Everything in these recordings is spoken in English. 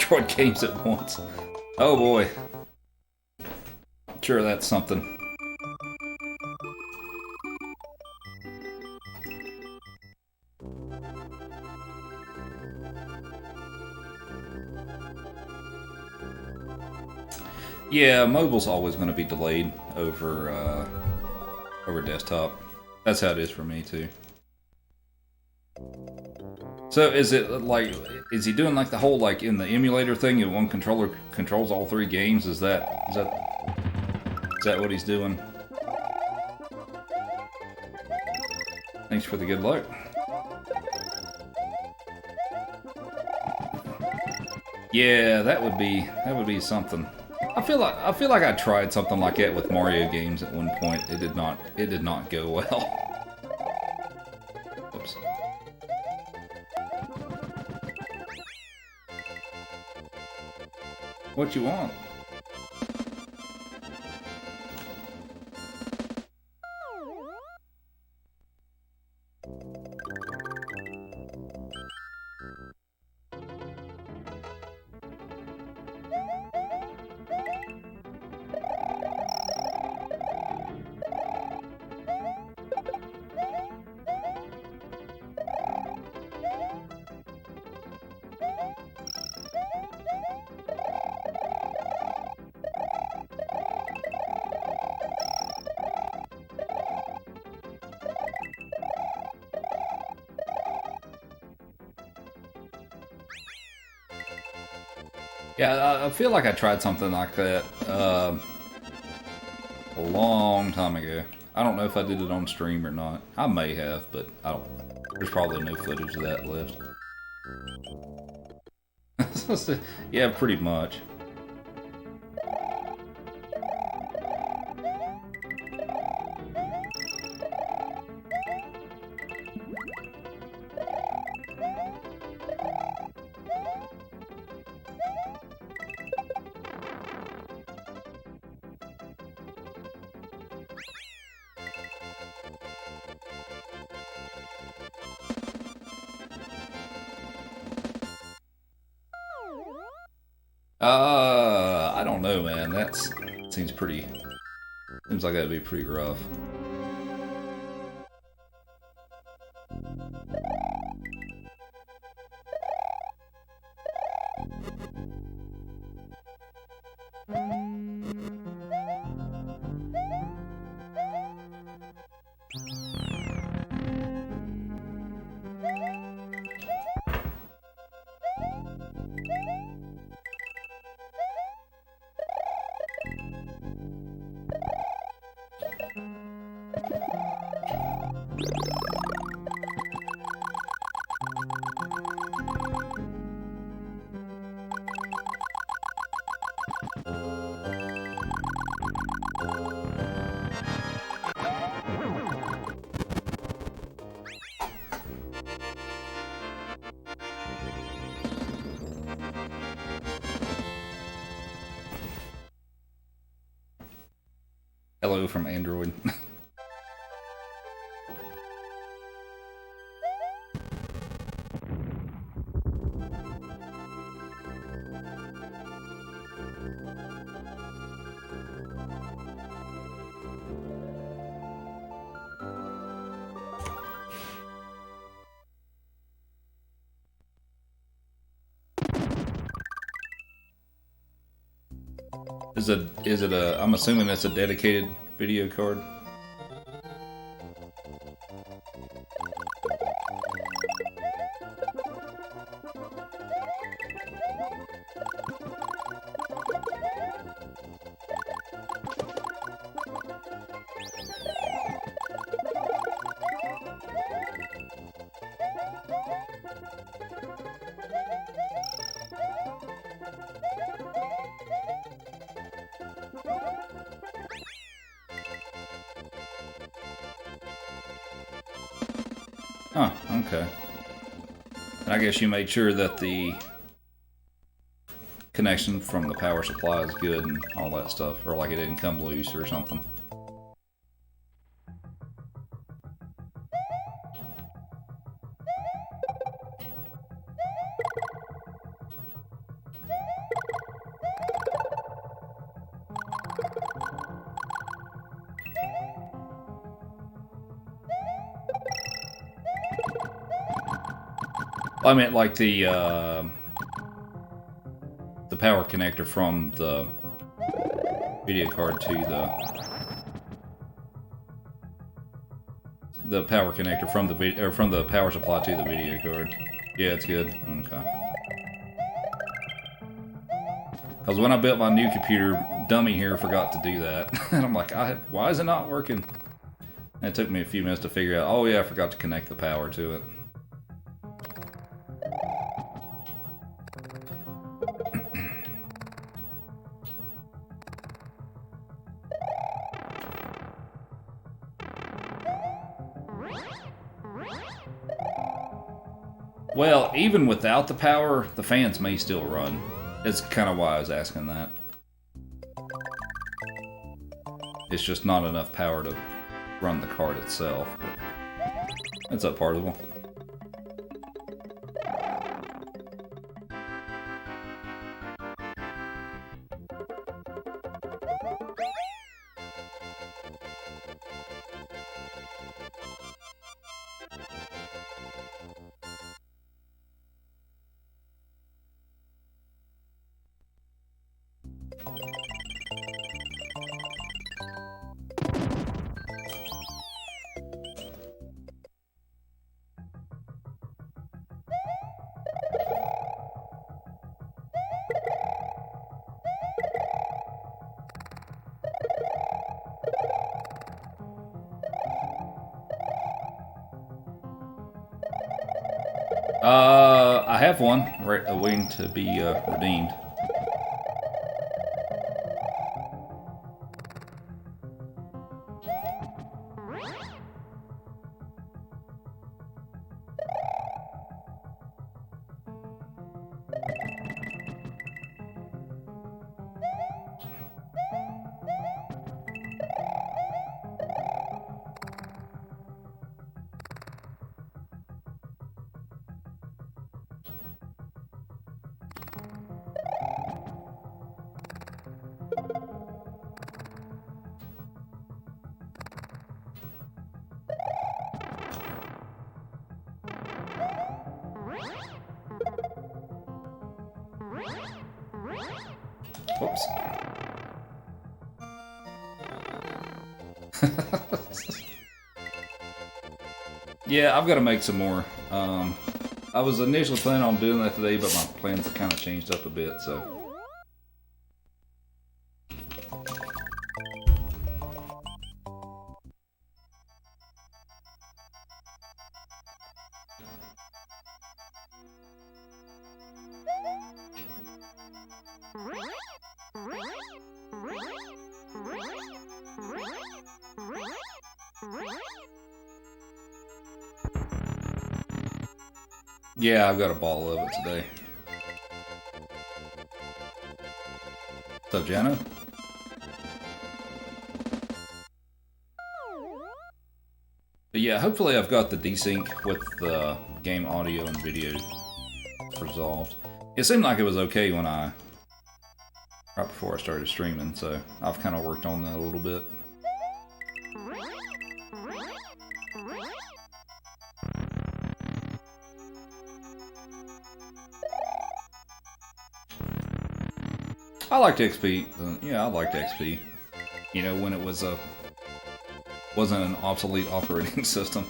Metroid games at once. Oh boy. Sure, that's something. Yeah, mobile's always going to be delayed over desktop. That's how it is for me too. So is it like, is he doing like the whole like in the emulator thing and one controller controls all three games? Is that what he's doing? Thanks for the good luck. Yeah, that would be something. I feel like I tried something like that with Mario games at one point. It did not go well. Oops. What you want? Yeah, I feel like I tried something like that a long time ago. I don't know if I did it on stream or not. I may have, but I don't. There's probably no footage of that left. Yeah, pretty much. I don't know, man. That's seems pretty. Seems like that'd be pretty rough. Hello from Android. Is it a? I'm assuming that's a dedicated video card. Huh, okay. And I guess you made sure that the connection from the power supply is good and all that stuff, or like it didn't come loose or something. I meant like the power connector from the video card to the power connector from the video, or from the power supply to the video card. Yeah, it's good. Okay. Because when I built my new computer, dummy here forgot to do that, and I'm like, why is it not working? And it took me a few minutes to figure out. Oh yeah, I forgot to connect the power to it. Well, even without the power, the fans may still run. That's kind of why I was asking that. It's just not enough power to run the card itself, but it's up partable. I have one waiting to be redeemed. Whoops. Yeah, I've got to make some more. I was initially planning on doing that today, but my plans have kind of changed up a bit, so. Yeah, I've got a ball of it today. What's up, Jana? But yeah, hopefully I've got the desync with the game audio and video resolved. It seemed like it was okay when right before I started streaming, so I've kind of worked on that a little bit. I liked XP. Yeah, I liked XP. You know, when it was wasn't an obsolete operating system.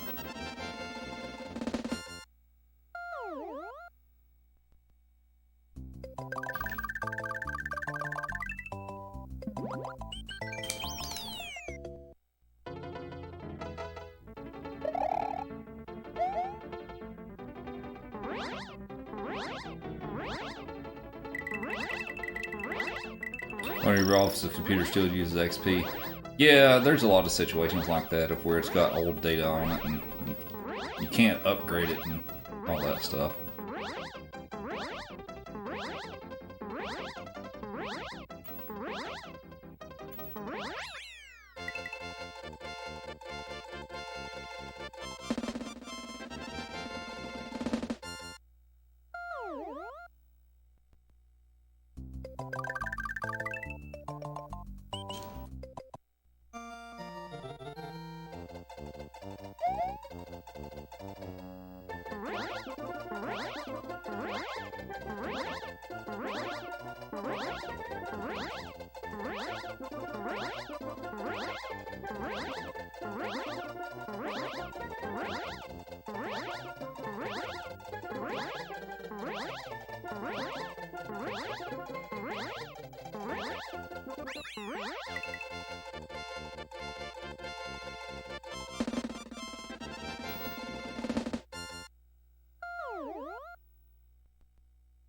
One of your office's computer still uses XP. Yeah, there's a lot of situations like that of where it's got old data on it and you can't upgrade it and all that stuff.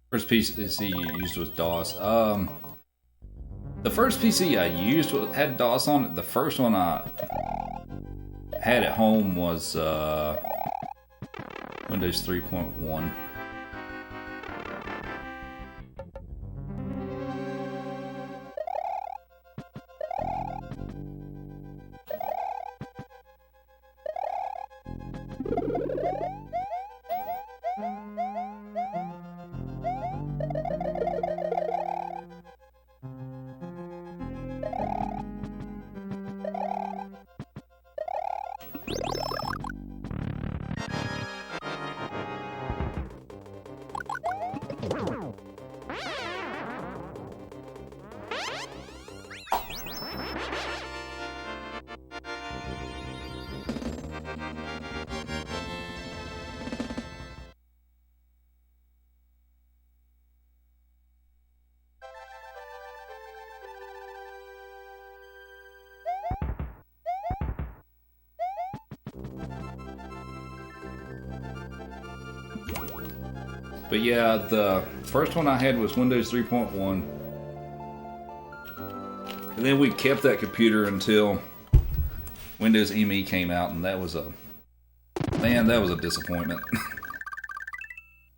First PC you used was DOS. The first PC I used had DOS on it. The first one I had at home was Windows 3.1. But yeah, the first one I had was Windows 3.1. And then we kept that computer until Windows ME came out, and that was a... Man, that was a disappointment.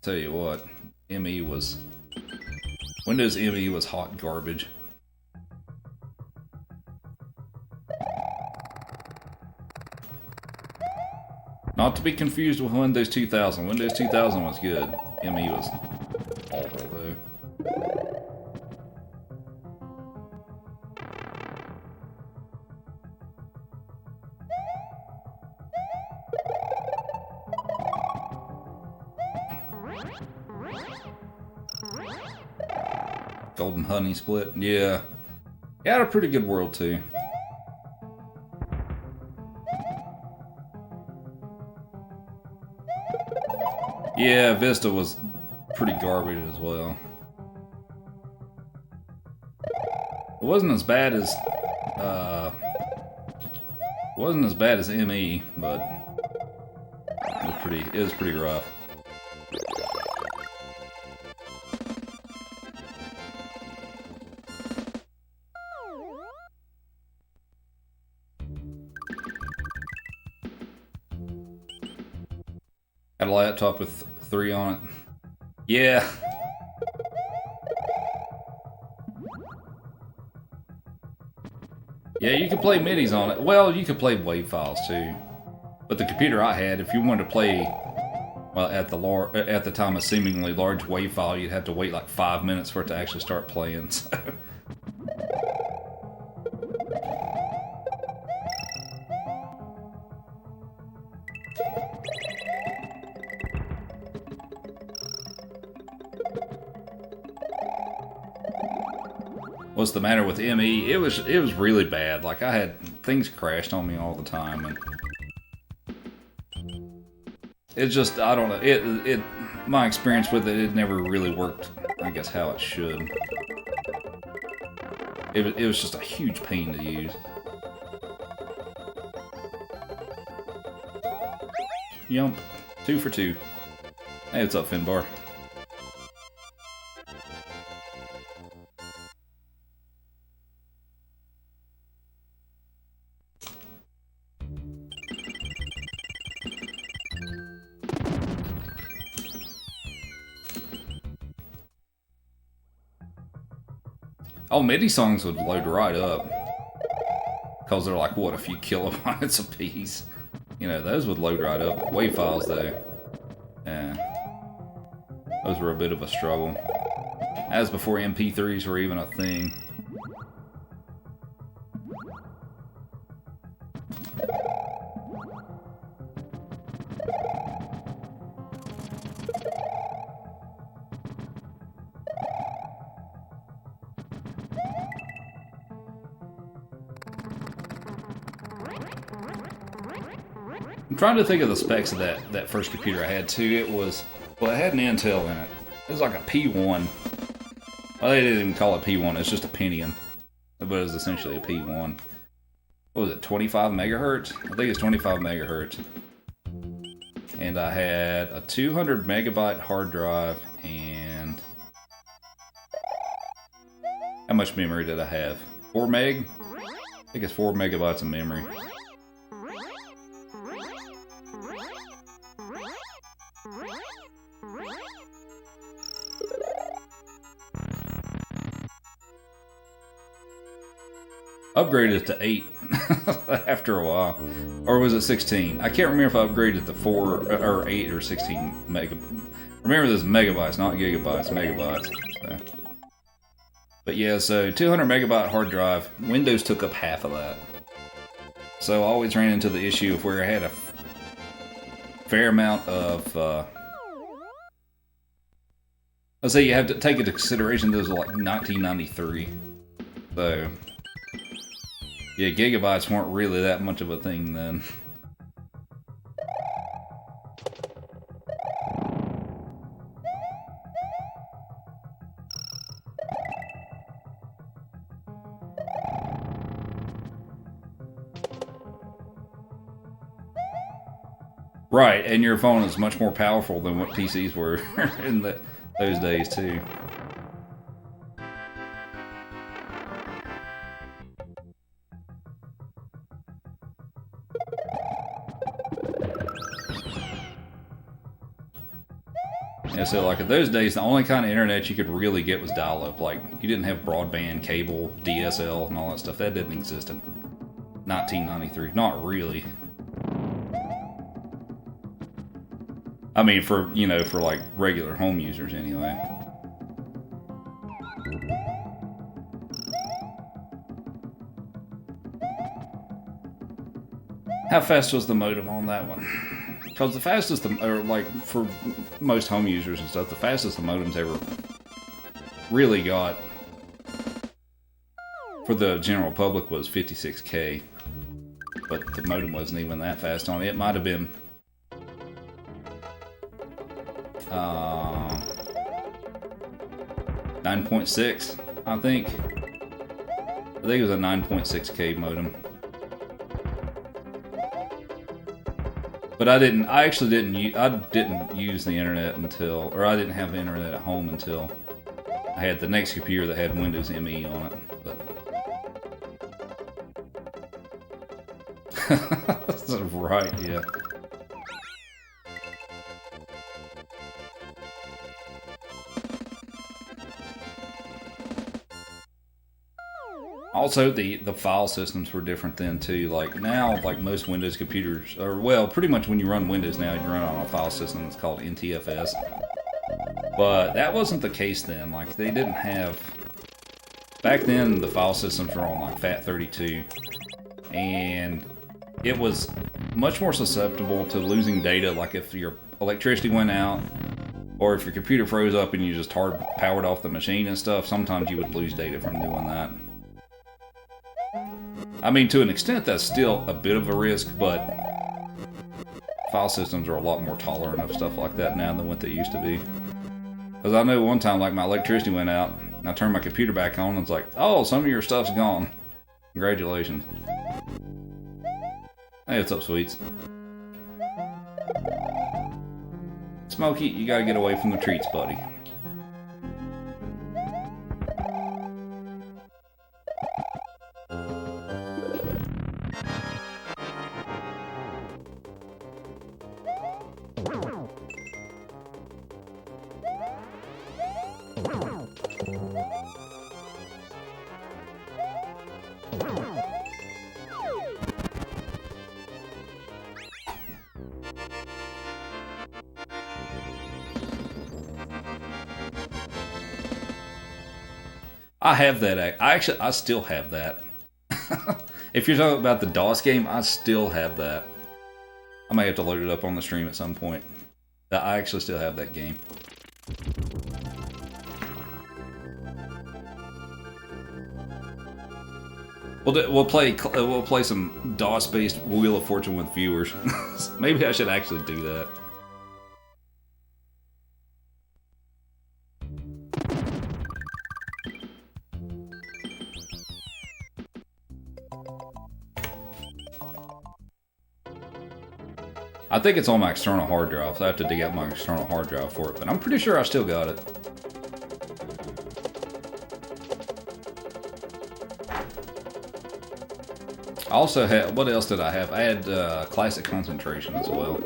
Tell you what, ME was... Windows ME was hot garbage. Not to be confused with Windows 2000. Windows 2000 was good. ME was awful, though. Golden Honey Split, yeah. It had a pretty good world, too. Yeah, Vista was pretty garbage as well. It wasn't as bad as ME, but it was pretty rough. Had a laptop with 3 on it. Yeah. Yeah, you could play MIDIs on it. Well, you could play WAV files too. But the computer I had, if you wanted to play, well, at the time a seemingly large WAV file, you'd have to wait like 5 minutes for it to actually start playing. So. What's the matter with ME? It was really bad. Like, I had things crashed on me all the time, and it's just, I don't know. My experience with it never really worked, I guess, how it should. It was just a huge pain to use. Yump. 2 for 2. Hey, what's up, Finbar? Oh, MIDI songs would load right up. Because they're like, what, a few kilobytes a piece? You know, those would load right up. WAV files, though. Yeah. Those were a bit of a struggle. As before MP3s were even a thing. I'm trying to think of the specs of that first computer I had too. It was, well, it had an Intel in it. It was like a P1. Well, they didn't even call it P1. It's just a Pentium, but it was essentially a P1. What was it? 25 megahertz? I think it's 25 megahertz. And I had a 200 megabyte hard drive and How much memory did I have? 4 meg? I think it's 4 megabytes of memory. Upgraded it to 8 after a while. Or was it 16? I can't remember if I upgraded to 4 or 8 or 16 mega. Remember this megabytes, not gigabytes, megabytes. So. But yeah, so 200 megabyte hard drive. Windows took up half of that. So I always ran into the issue of where I had a fair amount of... let's say you have to take into consideration those are like 1993. So... yeah, gigabytes weren't really that much of a thing then. Right, and your phone is much more powerful than what PCs were in those days too. Yeah, so like in those days, the only kind of internet you could really get was dial-up. Like, you didn't have broadband, cable, DSL, and all that stuff. That didn't exist in 1993. Not really. I mean, for, you know, for like regular home users anyway. How fast was the modem on that one? Because the fastest, or like for most home users and stuff, the fastest the modems ever really got for the general public was 56K. But the modem wasn't even that fast on it. It might have been 9.6, I think. I think it was a 9.6K modem. But I actually didn't use the internet until, or I didn't have the internet at home until I had the next computer that had Windows ME on it. But right, yeah. Also, the file systems were different then too. Like now, like most Windows computers, or well, pretty much when you run Windows now, you run on a file system that's called NTFS. But that wasn't the case then. Like they didn't have. Back then, the file systems were on like FAT32, and it was much more susceptible to losing data. Like if your electricity went out, or if your computer froze up and you just hard powered off the machine and stuff, sometimes you would lose data from doing that. I mean, to an extent, that's still a bit of a risk, but file systems are a lot more tolerant of stuff like that now than what they used to be. Because I know one time, like, my electricity went out, and I turned my computer back on, and it's like, oh, some of your stuff's gone. Congratulations. Hey, what's up, sweets? Smokey, you gotta get away from the treats, buddy. I have that. I still have that. If you're talking about the DOS game, I still have that. I may have to load it up on the stream at some point. I actually still have that game. We'll play some DOS-based Wheel of Fortune with viewers. Maybe I should actually do that. I think it's on my external hard drive, so I have to dig out my external hard drive for it, but I'm pretty sure I still got it. I also had, what else did I have? I had Classic Concentration as well.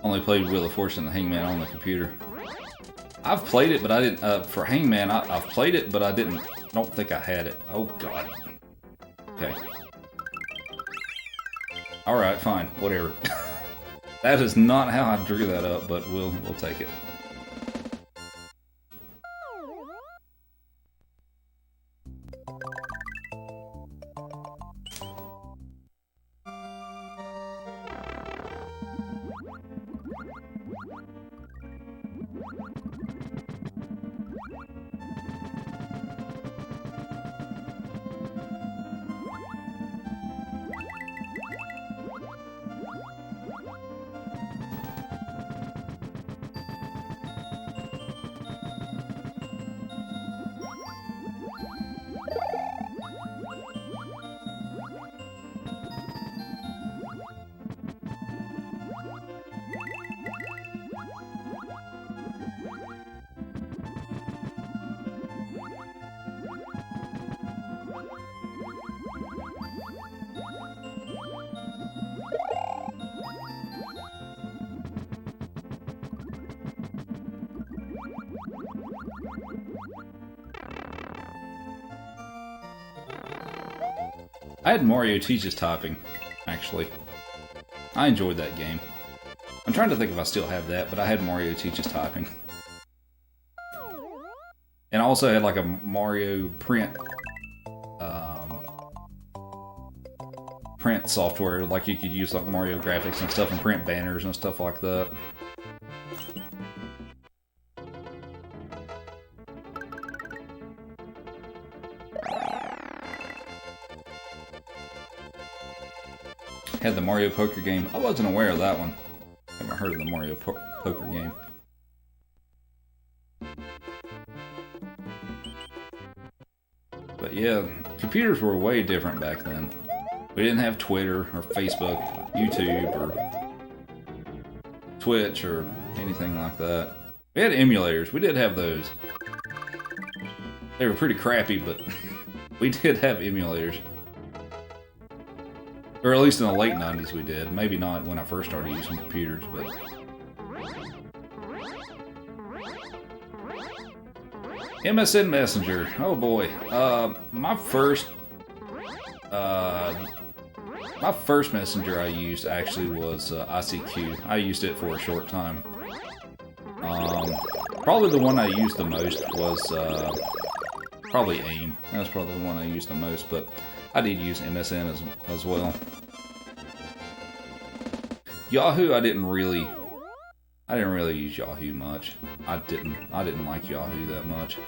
Only played Wheel of Fortune and Hangman on the computer. I've played it, but I didn't. For Hangman, I've played it, but I don't think I had it. Oh God. Okay. All right, fine, whatever. That is not how I drew that up, but we'll take it. I had Mario Teaches Typing, actually. I enjoyed that game. I'm trying to think if I still have that, but I had Mario Teaches Typing. And I also had like a Mario print print software, like you could use like Mario graphics and stuff and print banners and stuff like that. Had the Mario Poker game. I wasn't aware of that one. Haven't heard of the Mario Poker game. But yeah, computers were way different back then. We didn't have Twitter or Facebook, YouTube or Twitch or anything like that. We had emulators. We did have those. They were pretty crappy, but we did have emulators. Or at least in the late 90s we did. Maybe not when I first started using computers, but... MSN Messenger. Oh boy. My first messenger I used actually was ICQ. I used it for a short time. Probably the one I used the most was probably AIM. That was probably the one I used the most, but I did use MSN as well. Yahoo, I didn't really use Yahoo much. I didn't like Yahoo that much.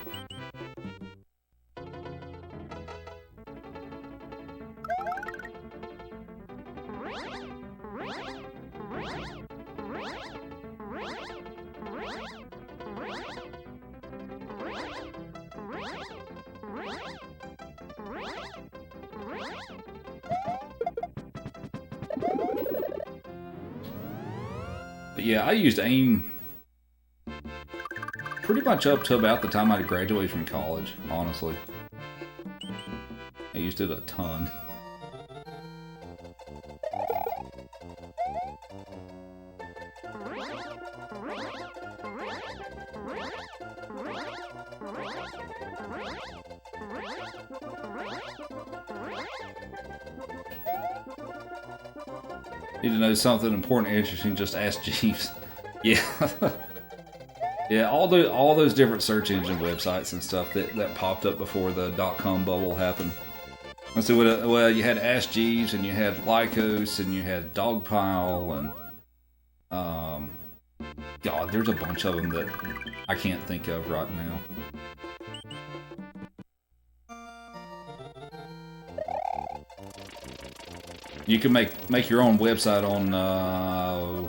But yeah, I used AIM pretty much up to about the time I graduated from college, honestly. I used it a ton. Need to know something important and interesting, just ask Jeeves. Yeah. Yeah, all those different search engine websites and stuff that popped up before the .com bubble happened. And so, well, you had Ask Jeeves, and you had Lycos, and you had Dogpile, and God, there's a bunch of them that I can't think of right now. You can make your own website on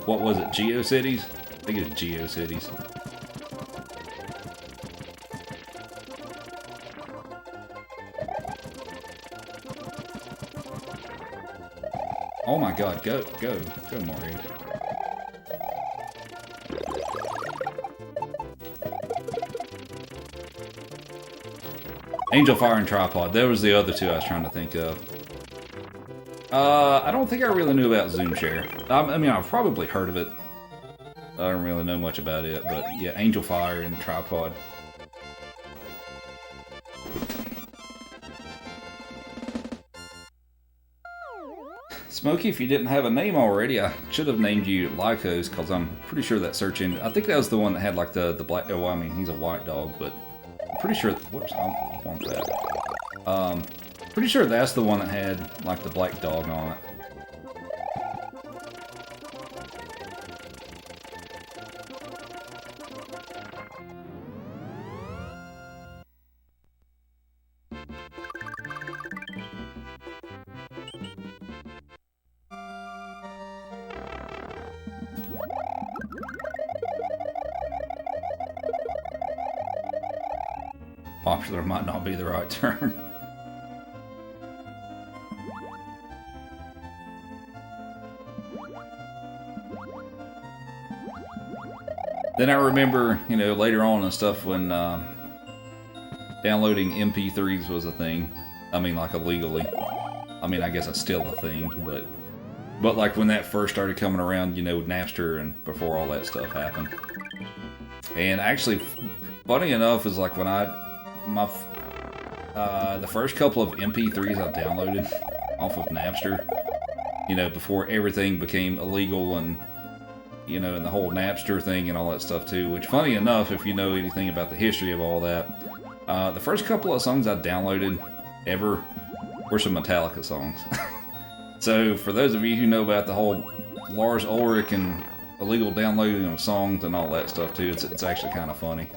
what was it, GeoCities? I think it's GeoCities. Oh my God, go Mario. Angel Fire and Tripod, that was the other two I was trying to think of. I don't think I really knew about ZoomShare. I mean, I've probably heard of it. I don't really know much about it, but yeah, Angel Fire and Tripod. Smokey, if you didn't have a name already, I should have named you Lycos, because I'm pretty sure that search engine... I think that was the one that had, like, the black... Oh, I mean, he's a white dog, but... I'm pretty sure... Whoops, I don't want that. Pretty sure that's the one that had, like, the black dog on it. Popular might not be the right term. Then I remember, you know, later on and stuff when downloading MP3s was a thing. I mean, like, illegally. I mean, I guess it's still a thing, but like when that first started coming around, you know, Napster and before all that stuff happened. And actually, funny enough, is like when the first couple of MP3s I downloaded off of Napster, you know, before everything became illegal and, you know, and the whole Napster thing and all that stuff too, which funny enough, if you know anything about the history of all that, the first couple of songs I downloaded ever were some Metallica songs. So for those of you who know about the whole Lars Ulrich and illegal downloading of songs and all that stuff too, it's actually kind of funny.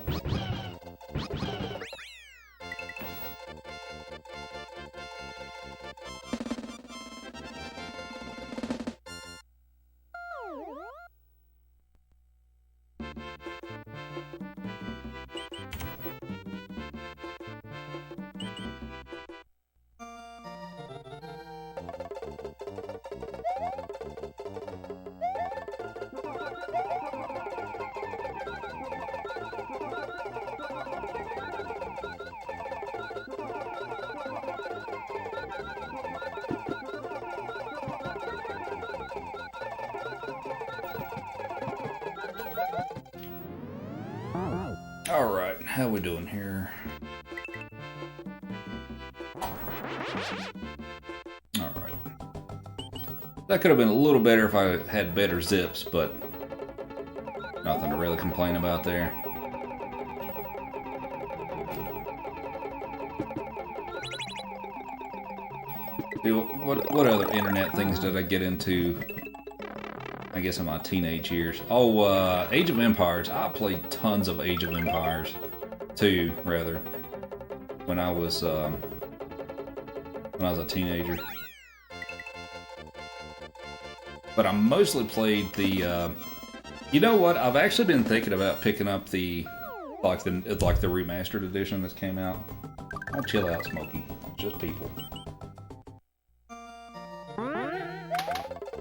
Alright, how we doing here? Alright. That could have been a little better if I had better zips, but nothing to really complain about there. Dude, what other internet things did I get into, I guess, in my teenage years? Oh, Age of Empires. I played tons of Age of Empires 2, rather, when I was a teenager. But I mostly played the, you know what? I've actually been thinking about picking up the remastered edition that came out. Oh, chill out, Smokey. It's just people.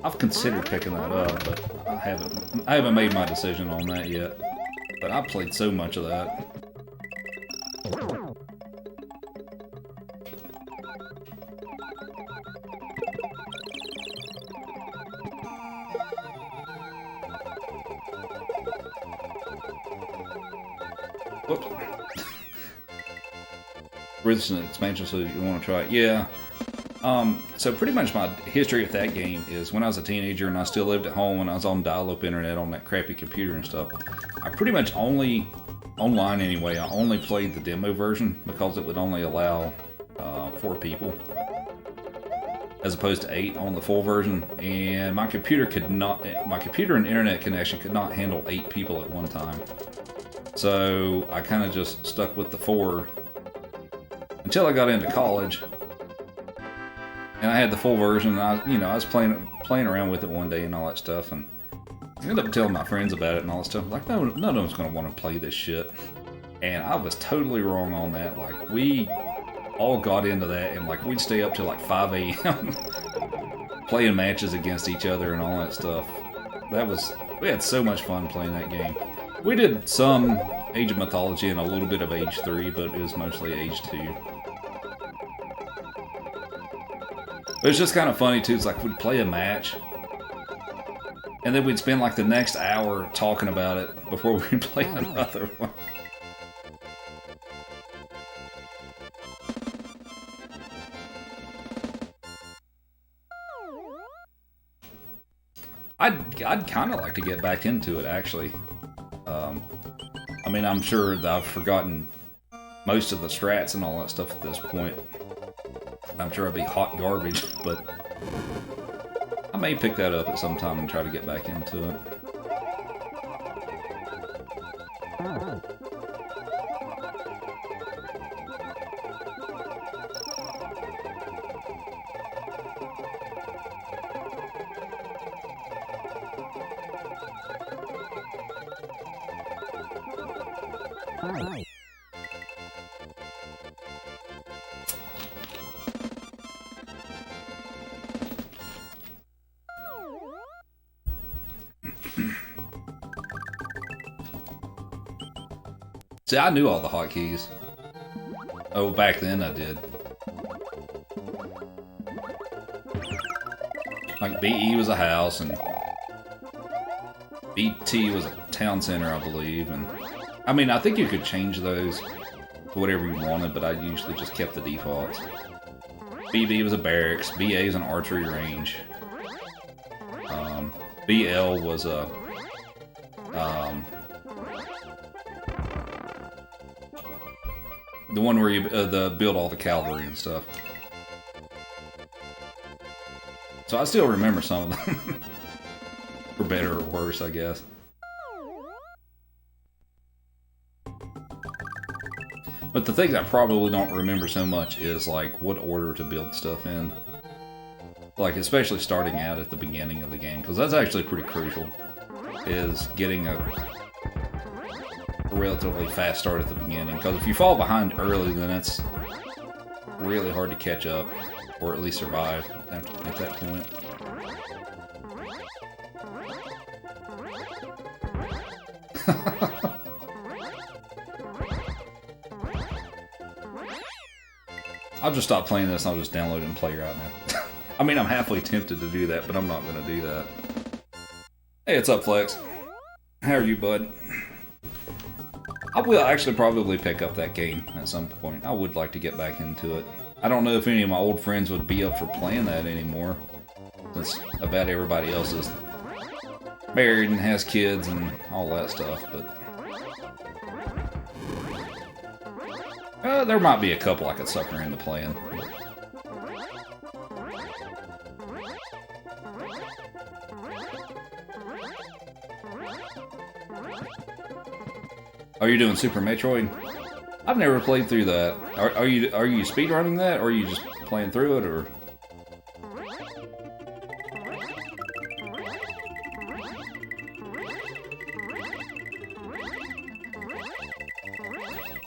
I've considered picking that up, but I haven't made my decision on that yet. But I played so much of that. Whoops. Recent expansion, so you want to try it? Yeah. So pretty much my history with that game is when I was a teenager and I still lived at home and I was on dial-up internet on that crappy computer and stuff. I pretty much only, online anyway, I only played the demo version because it would only allow 4 people as opposed to 8 on the full version. And my computer and internet connection could not handle 8 people at one time. So I kind of just stuck with the 4 until I got into college. And I had the full version, and I was playing around with it one day and all that stuff, and I ended up telling my friends about it and all that stuff. Like, no, none of them's going to want to play this shit. And I was totally wrong on that. Like, we all got into that, and like, we'd stay up till like 5 a.m. playing matches against each other and all that stuff. We had so much fun playing that game. We did some Age of Mythology and a little bit of Age 3, but it was mostly Age 2. But it's just kind of funny too. It's like we'd play a match, and then we'd spend like the next hour talking about it before we'd play another one. I'd kind of like to get back into it, actually. I mean, I'm sure that I've forgotten most of the strats and all that stuff at this point. I'm sure I'd be hot garbage, but I may pick that up at some time and try to get back into it. See, I knew all the hotkeys. Oh, back then I did. Like, BE was a house, and BT was a town center, I believe, and I mean, I think you could change those to whatever you wanted, but I usually just kept the defaults. BB was a barracks, BA is an archery range. BL was a the one where you build all the cavalry and stuff. So I still remember some of them. For better or worse, I guess. But the things I probably don't remember so much is like what order to build stuff in. Like, especially starting out at the beginning of the game, because that's actually pretty crucial, is getting a relatively fast start at the beginning, because if you fall behind early, then it's really hard to catch up, or at least survive at that point. I'll just stop playing this and I'll just download it and play right now. I mean, I'm halfway tempted to do that, but I'm not going to do that. Hey, what's up, Flex? How are you, bud? I will actually probably pick up that game at some point. I would like to get back into it. I don't know if any of my old friends would be up for playing that anymore. Since about everybody else is married and has kids and all that stuff, but... there might be a couple I could sucker into playing. Are you doing Super Metroid? I've never played through that. Are you speedrunning that, or are you just playing through it, or?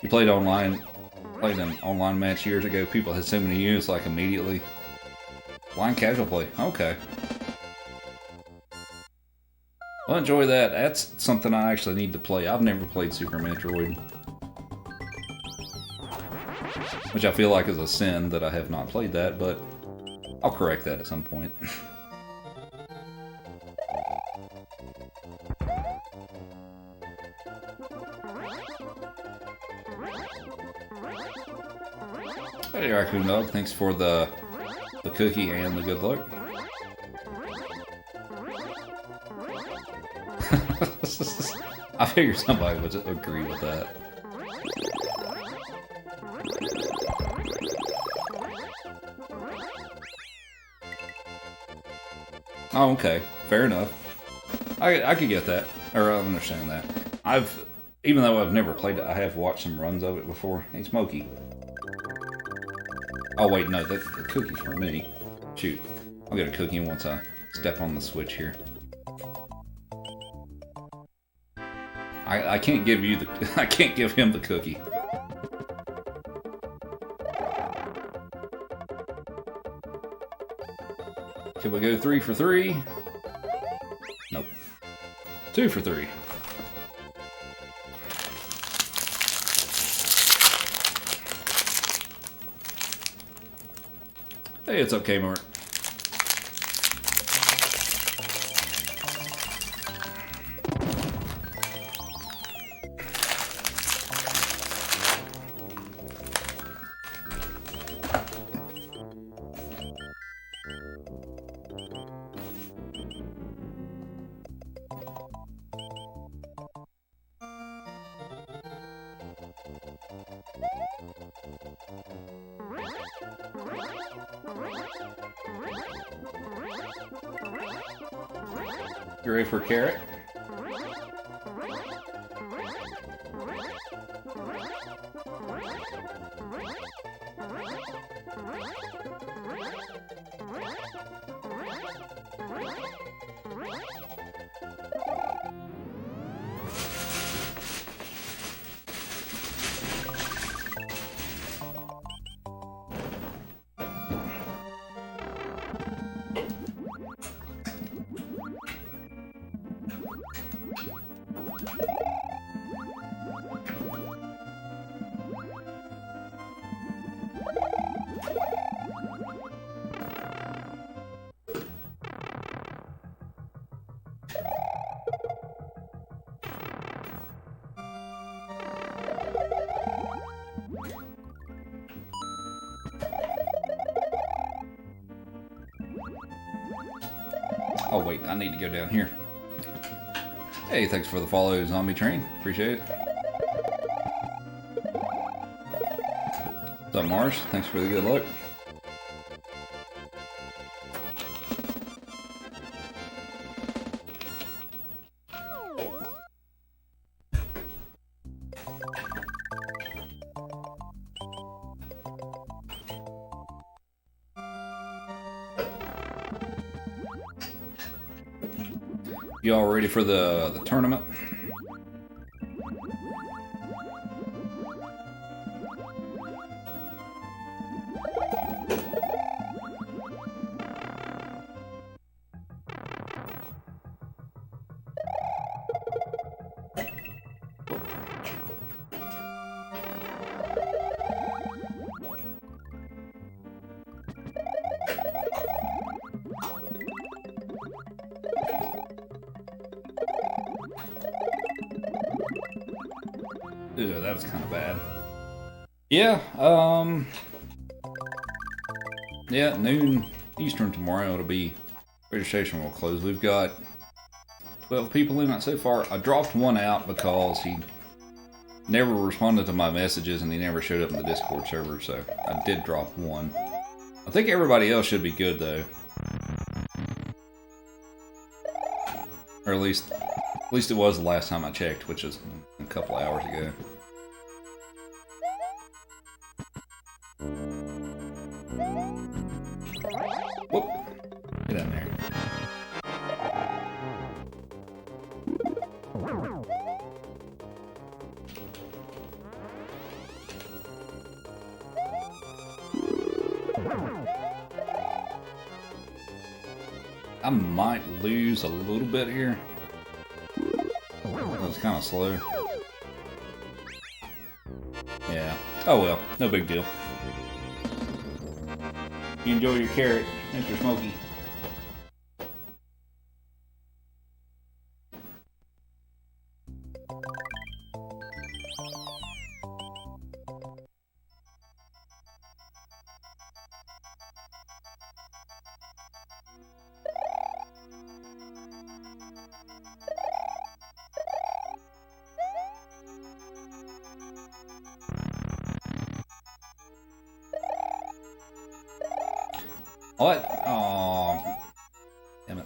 You played online, played an online match years ago. People had so many units like immediately. Blind casual play. Okay. Well, enjoy that. That's something I actually need to play. I've never played Super Metroid. Which I feel like is a sin that I have not played that, but I'll correct that at some point. Hey, Raccoon Dog, thanks for the cookie and the good luck. I figured somebody would agree with that. Oh, okay. Fair enough. I could get that. Or I understand that. Even though I've never played it, I have watched some runs of it before. Hey, Smokey. Oh, wait, no, the cookie's for me. Shoot. I'll get a cookie once I step on the switch here. I can't give you the... I can't give him the cookie. Can we go 3 for 3? Nope. 2 for 3. Hey, it's okay, Mark. You ready for carrot? Oh wait, I need to go down here. Hey, thanks for the follow, Zombie Train. Appreciate it. What's up, Mars? Thanks for the good luck. Y'all ready for the tournament? Ew, that was kind of bad. Yeah, yeah, noon Eastern tomorrow it'll be, registration will close. We've got 12 people in it so far. I dropped one out because he never responded to my messages and he never showed up in the Discord server, so I did drop one. I think everybody else should be good though. Or at least it was the last time I checked, which is a couple hours ago. Whoop! Get in there. I might lose a little bit here. it's kind of slow. Yeah. Oh well, no big deal. You enjoy your carrot, Mr. Smokey. What? Oh, damn it.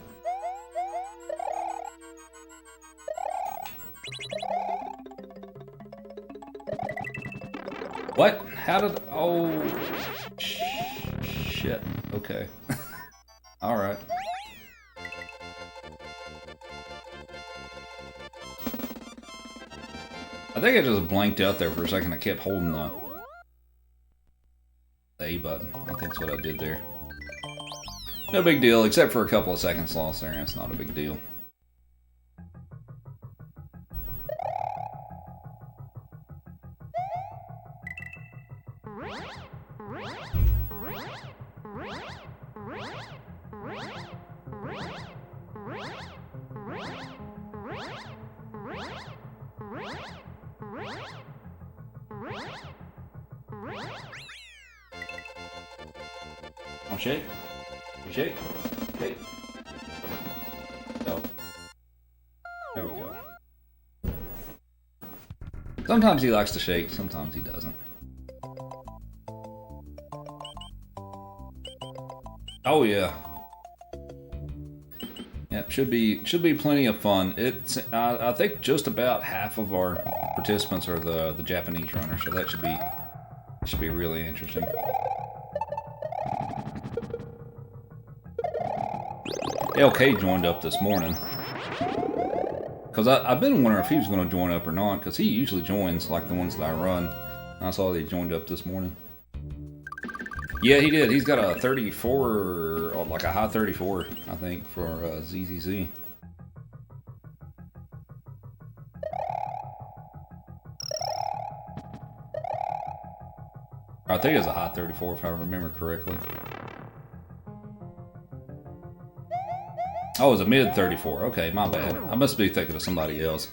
What? How did... Oh... Shit. Okay. Alright. I think I just blanked out there for a second. I kept holding the A button. I think that's what I did there. No big deal, except for a couple of seconds lost there. It's not a big deal. Oh, shake. Shake. Shake. Oh. There we go. Sometimes he likes to shake, sometimes he doesn't. Oh yeah. Yeah, should be plenty of fun. It's I think just about half of our participants are the Japanese runners, so that should be really interesting. LK joined up this morning. Because I've been wondering if he was going to join up or not, because he usually joins, like the ones that I run. I saw that he joined up this morning. Yeah, he did. He's got a 34, or like a high 34, I think, for ZZZ. I think it's a high 34, if I remember correctly. Oh, it's a mid 34. Okay, my bad. I must be thinking of somebody else.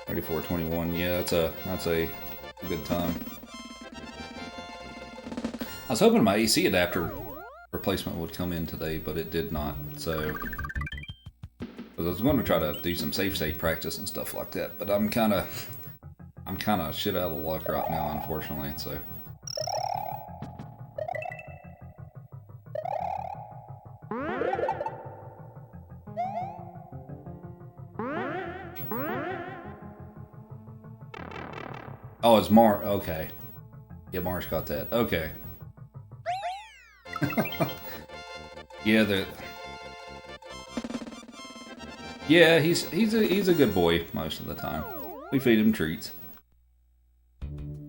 34-21. Yeah, that's a good time. I was hoping my AC adapter replacement would come in today, but it did not. So, I was going to try to do some safe state practice and stuff like that, but I'm kind of shit out of luck right now, unfortunately. So. Oh, it's Mar. Okay. Yeah, Marsh got that. Okay. Yeah, yeah, he's a good boy most of the time. We feed him treats.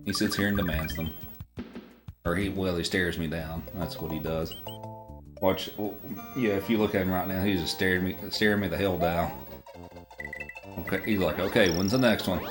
He sits here and demands them, or he stares me down. That's what he does. Watch. Yeah, if you look at him right now, he's just staring me the hell down. Okay, he's like, okay, when's the next one?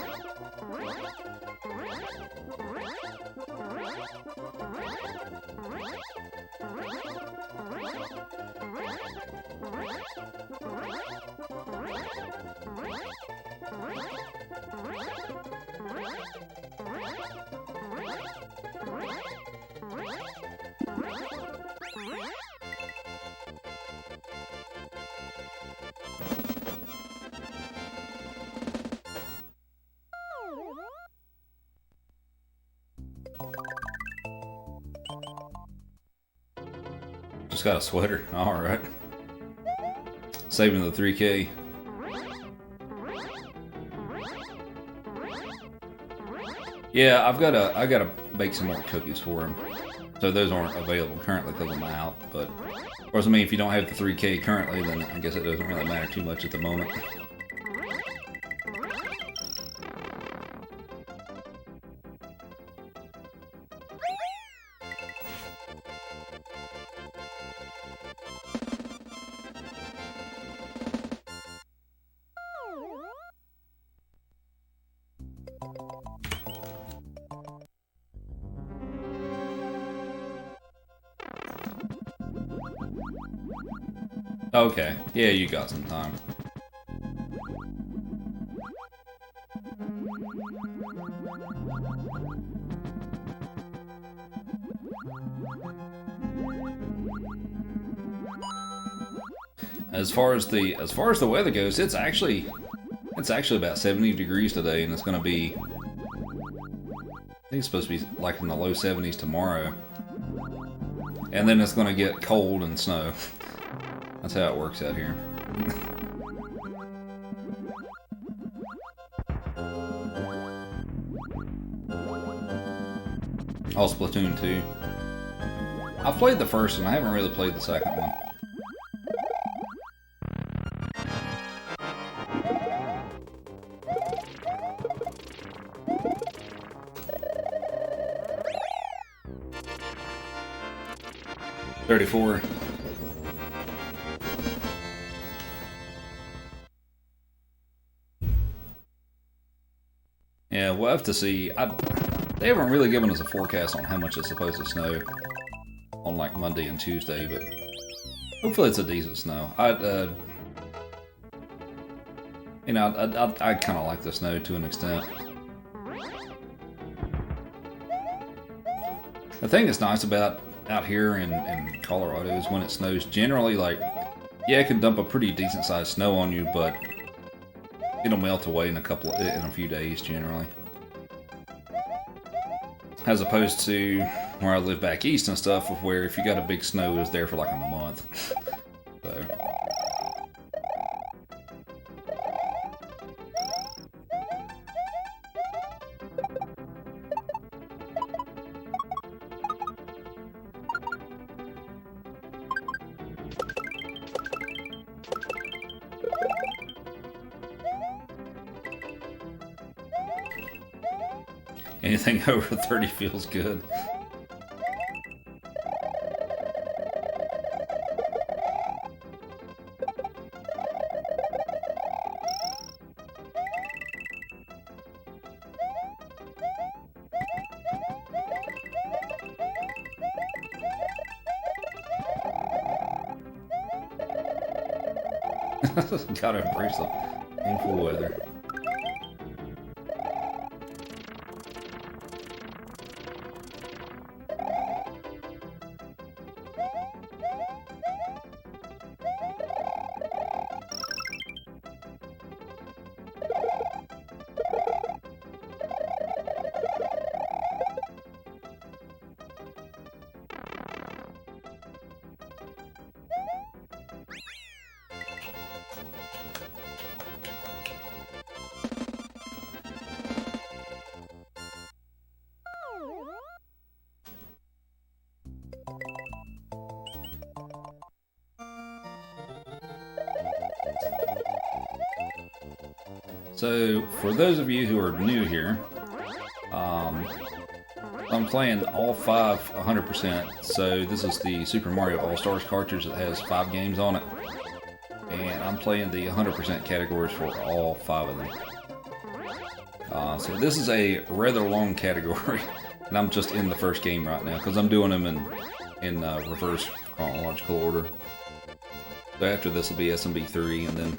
Just got a sweater. Alright. Saving the 3K. Yeah, I gotta bake some more cookies for him. So those aren't available currently because I'm out, but of course, I mean, if you don't have the 3K currently, then I guess it doesn't really matter too much at the moment. Okay, yeah, you got some time. As far as the weather goes, it's actually about 70 degrees today, and it's going to be, I think it's supposed to be like in the low 70s tomorrow. And then it's going to get cold and snow. That's how it works out here. Oh, Splatoon 2. I've played the first one, I haven't really played the second one. $34. Yeah, we'll have to see. They haven't really given us a forecast on how much it's supposed to snow on like Monday and Tuesday, but hopefully it's a decent snow. I kind of like the snow to an extent. The thing that's nice about out here in Colorado is when it snows, generally, like, yeah, it can dump a pretty decent sized snow on you, but it'll melt away in a few days generally. As opposed to where I live back east and stuff, where if you got a big snow, it was there for like a month. So. Anything over 30 feels good. Gotta embrace the painful weather. So, for those of you who are new here, I'm playing all 5 100%. So this is the Super Mario All-Stars cartridge that has 5 games on it. And I'm playing the 100% categories for all 5 of them. So this is a rather long category, and I'm just in the first game right now, because I'm doing them in reverse chronological order. So after this will be SMB 3, and then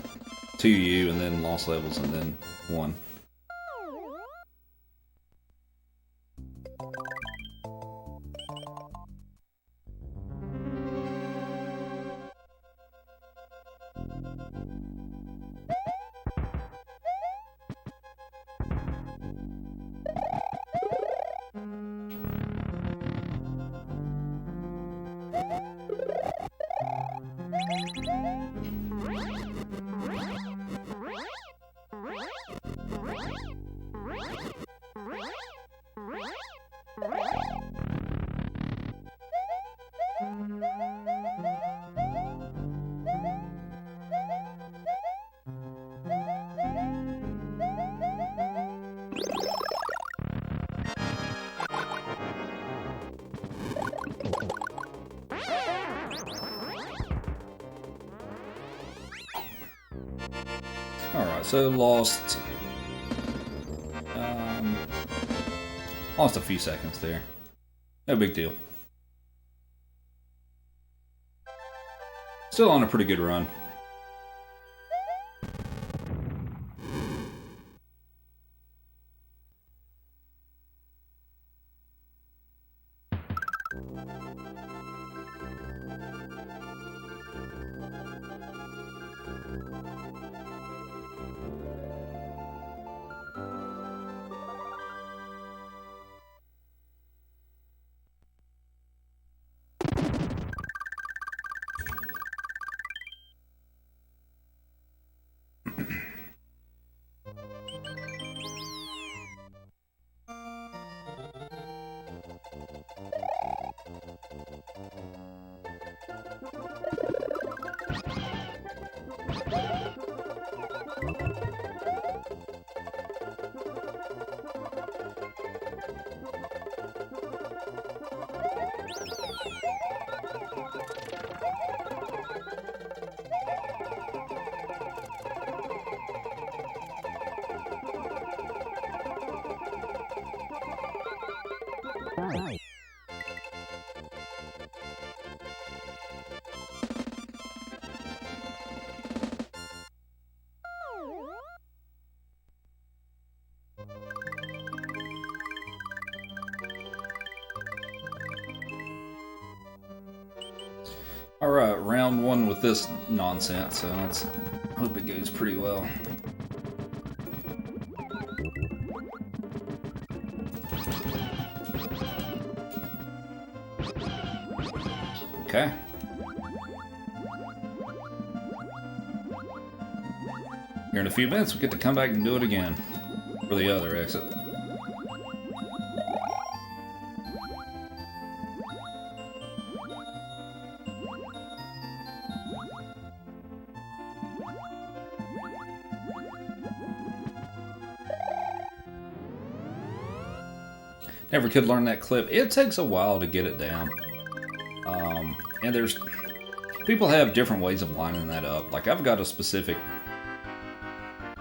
2U, and then Lost Levels, and then 1. Alright, so lost a few seconds there. No big deal. Still on a pretty good run. Alright, round one with this nonsense, so let's hope it goes pretty well. Okay. Here in a few minutes, we get to come back and do it again. For the other exit. Never could learn that clip. It takes a while to get it down. And there's... people have different ways of lining that up. Like, I've got a specific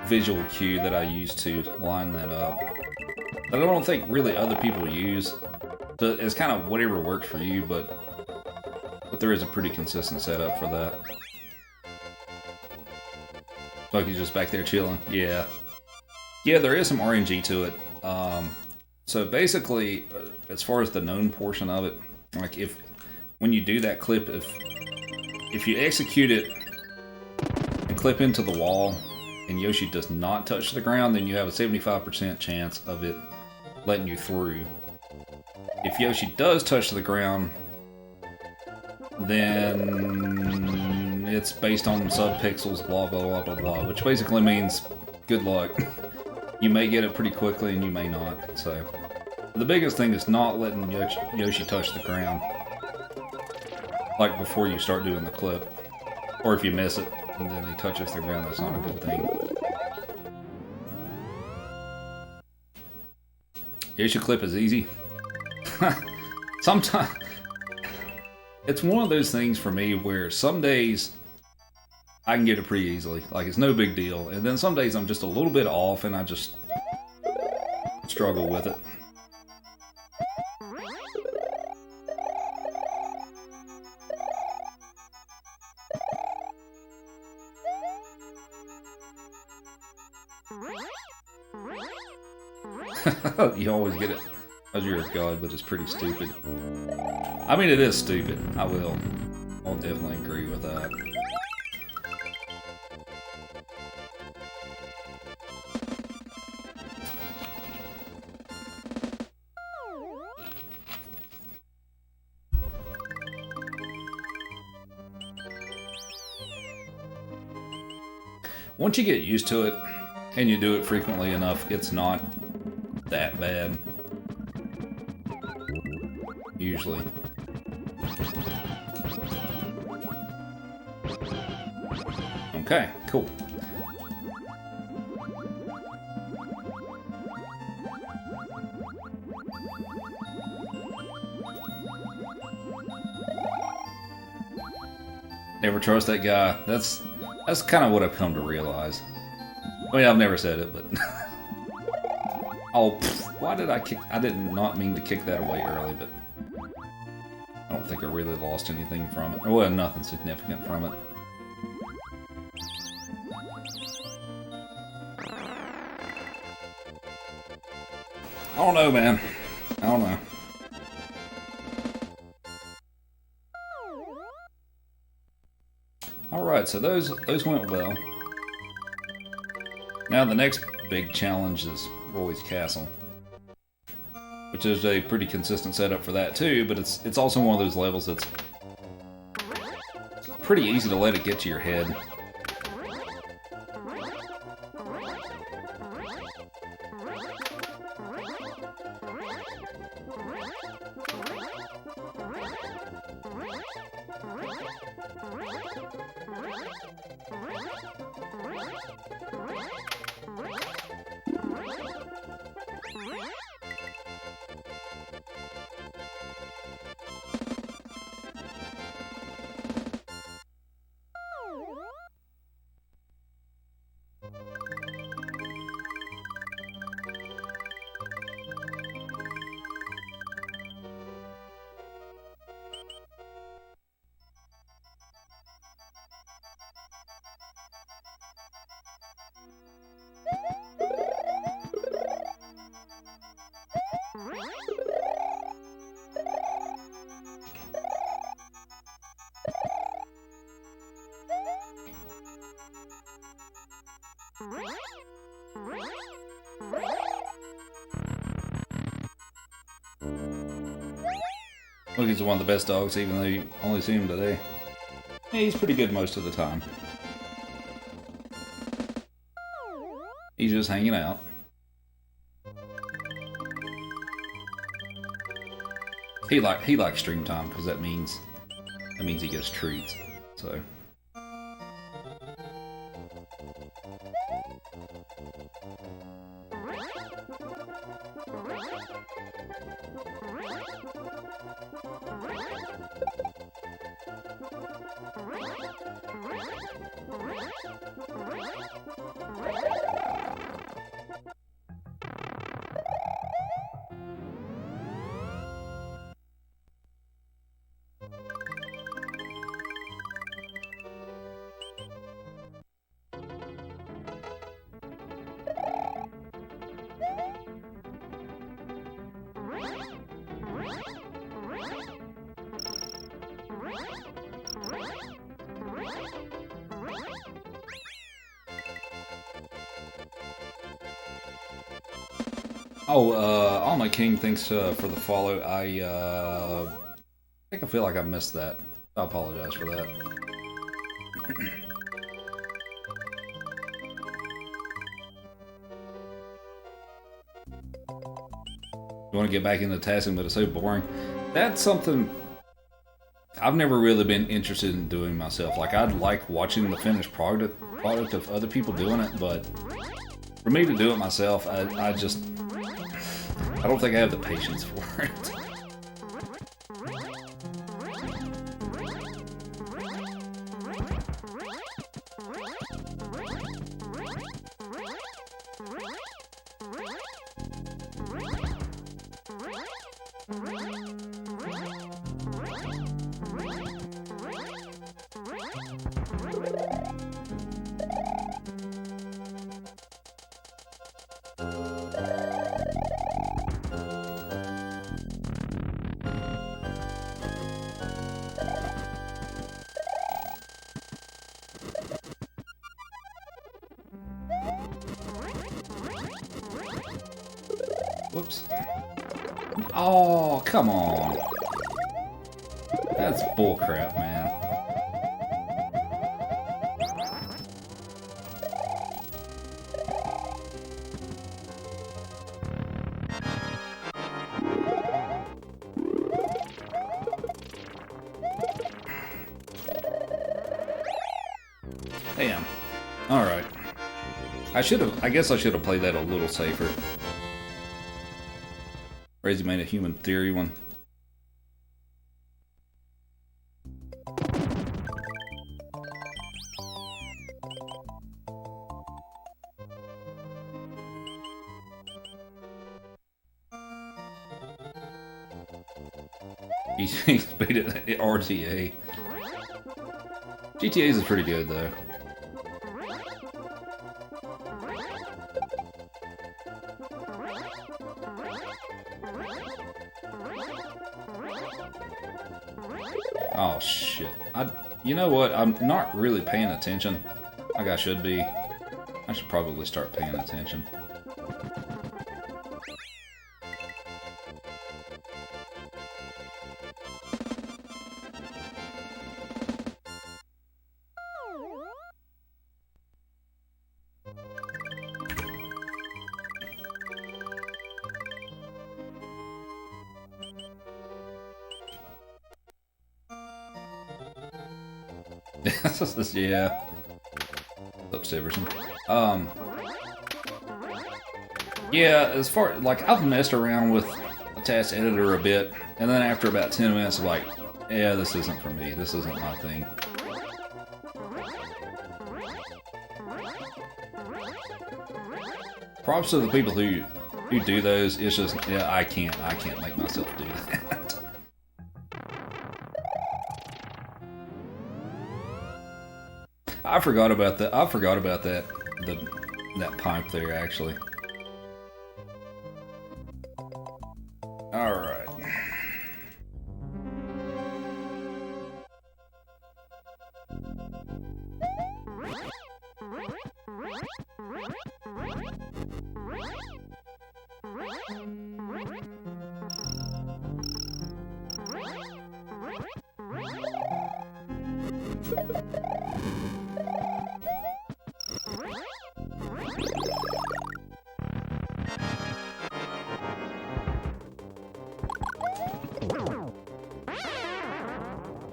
visual cue that I use to line that up. But I don't think really other people use. So it's kind of whatever works for you, but there is a pretty consistent setup for that. Bucky's just back there chilling. Yeah. Yeah, there is some RNG to it. So basically, as far as the known portion of it, like when you do that clip, if you execute it and clip into the wall and Yoshi does not touch the ground, then you have a 75% chance of it letting you through. If Yoshi does touch the ground, then it's based on subpixels, blah, blah, blah, blah, blah, which basically means good luck. You may get it pretty quickly and you may not, so... The biggest thing is not letting Yoshi touch the ground. Like before you start doing the clip. Or if you miss it and then he touches the ground, that's not a good thing. Yoshi clip is easy. Sometimes... It's one of those things for me where some days I can get it pretty easily. Like, it's no big deal. And then some days I'm just a little bit off and I just struggle with it. You always get it because you're a god, but it's pretty stupid. I mean, it is stupid. I'll definitely agree with that. Once you get used to it, and you do it frequently enough, it's not that bad. Usually. Okay, cool. Never trust that guy. That's kind of what I've come to realize. I mean, I've never said it, but... Oh, why did I kick... I did not mean to kick that away early, but... I don't think I really lost anything from it. Well, nothing significant from it. I don't know, man. I don't know. Alright, so those went well. Now the next big challenge is Roy's Castle, which is a pretty consistent setup for that too, but it's also one of those levels that's pretty easy to let it get to your head. Lookie's one of the best dogs, even though you only see him today. Yeah, he's pretty good most of the time. He's just hanging out. He likes stream time because that means he gets treats. So. Oh, Alma King, thanks for the follow. I think I feel like I missed that. I apologize for that. You want to get back into tasking, but it's so boring. That's something I've never really been interested in doing myself. Like, I'd like watching the finished product of other people doing it, but for me to do it myself, I don't think I have the patience for it. Whoops. Oh, come on. That's bullcrap, man. Damn. Alright. I guess I should have played that a little safer. Crazy made a human theory one. He's beat it at RTA. GTA's is pretty good though. Oh shit. You know what? I'm not really paying attention like I should be. I should probably start paying attention. Yeah. Up, Severson. Yeah, as far like I've messed around with a task editor a bit, and then after about 10 minutes, I'm like, yeah, this isn't for me. This isn't my thing. Props to the people who do those. It's just, yeah, I can't make myself do that. I forgot about that. I forgot about that. That pipe there, actually. All right.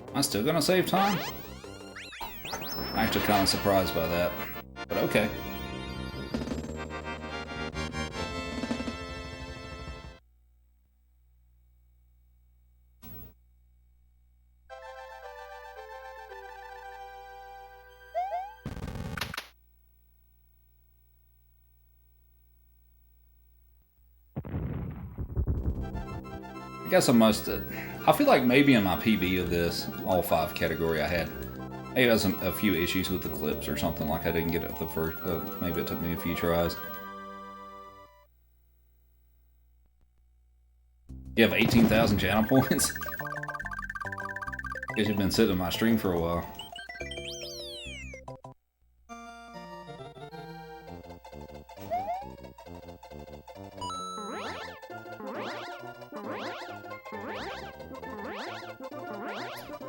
Am I still gonna save time? I'm actually kind of surprised by that, but okay. I guess I must. I feel like maybe in my PB of this all 5 category, I had maybe a few issues with the clips or something. Like I didn't get it the first. Maybe it took me a few tries. You have 18,000 channel points. Guess you've been sitting in my stream for a while.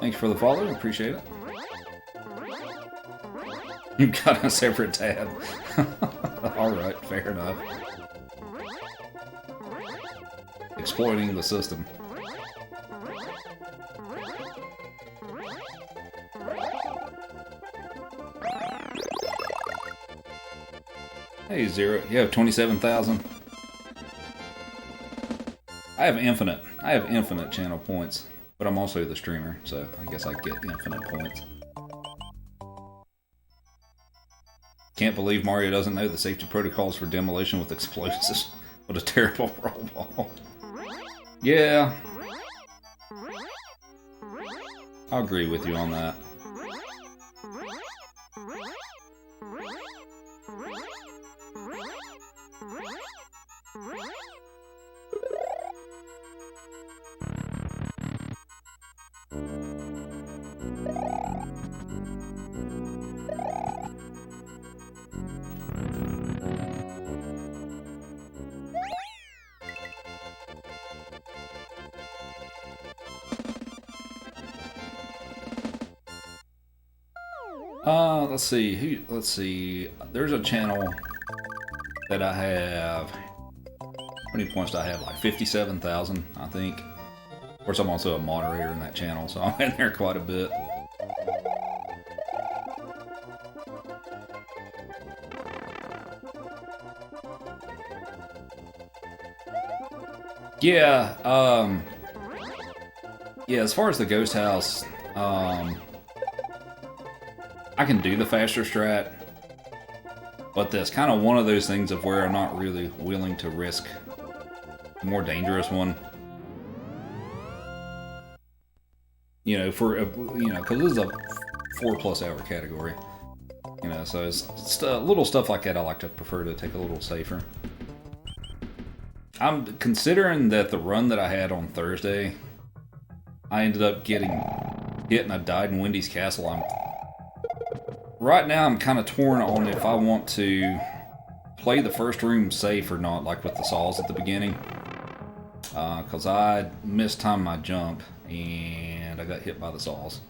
Thanks for the follow, appreciate it. You've got a separate tab. Alright, fair enough. Exploiting the system. Hey, Zero, you have 27,000. I have infinite channel points. But I'm also the streamer, so I guess I get infinite points. Can't believe Mario doesn't know the safety protocols for demolition with explosives. What a terrible robot. Yeah. I'll agree with you on that. Let's see. There's a channel that I have. How many points do I have? Like 57,000, I think. Of course, I'm also a moderator in that channel, so I'm in there quite a bit. Yeah, yeah, as far as the ghost house, I can do the faster strat, but that's kind of one of those things of where I'm not really willing to risk the more dangerous one. You know, for because this is a 4+ hour category. You know, so it's little stuff like that I like to prefer to take a little safer. I'm considering that the run that I had on Thursday, I ended up hitting a Died in Wendy's Castle. Right now I'm kind of torn on if I want to play the first room safe or not, like with the saws at the beginning. Because I mistimed my jump and I got hit by the saws.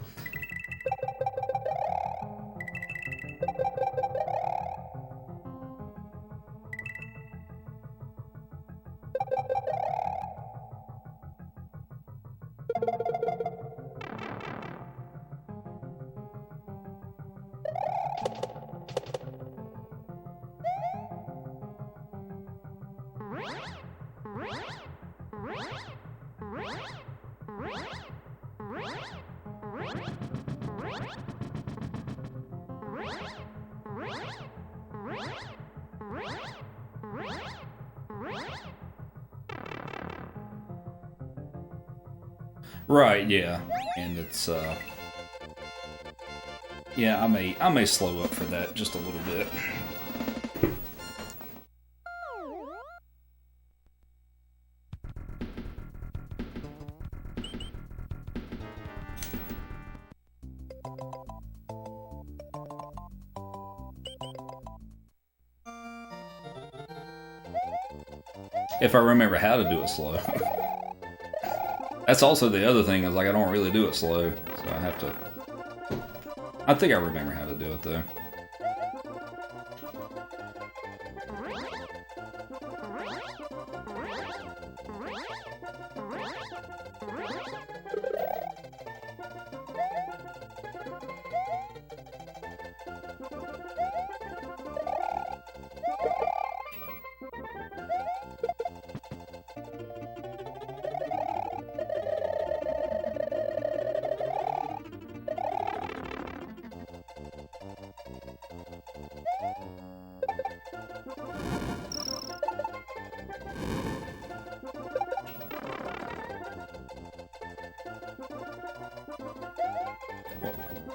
Right, yeah, and it's yeah, I may slow up for that just a little bit. If I remember how to do it slow. That's also the other thing, is like I don't really do it slow, so I have to... I think I remember how to do it though.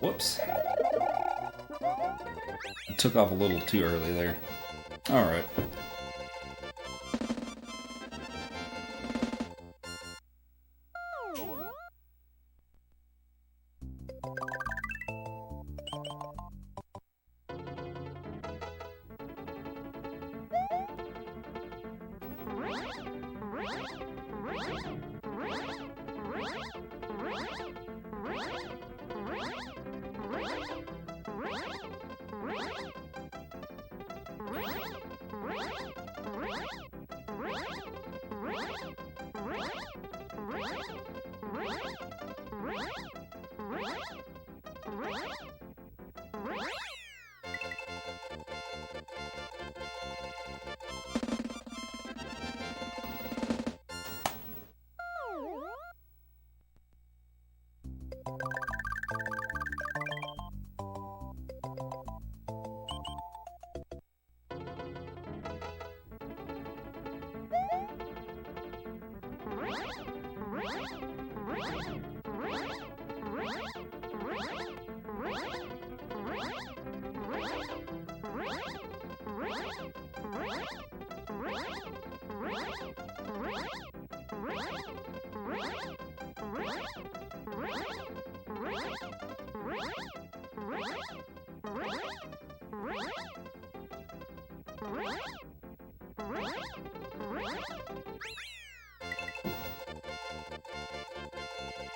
Whoops. I took off a little too early there. Alright.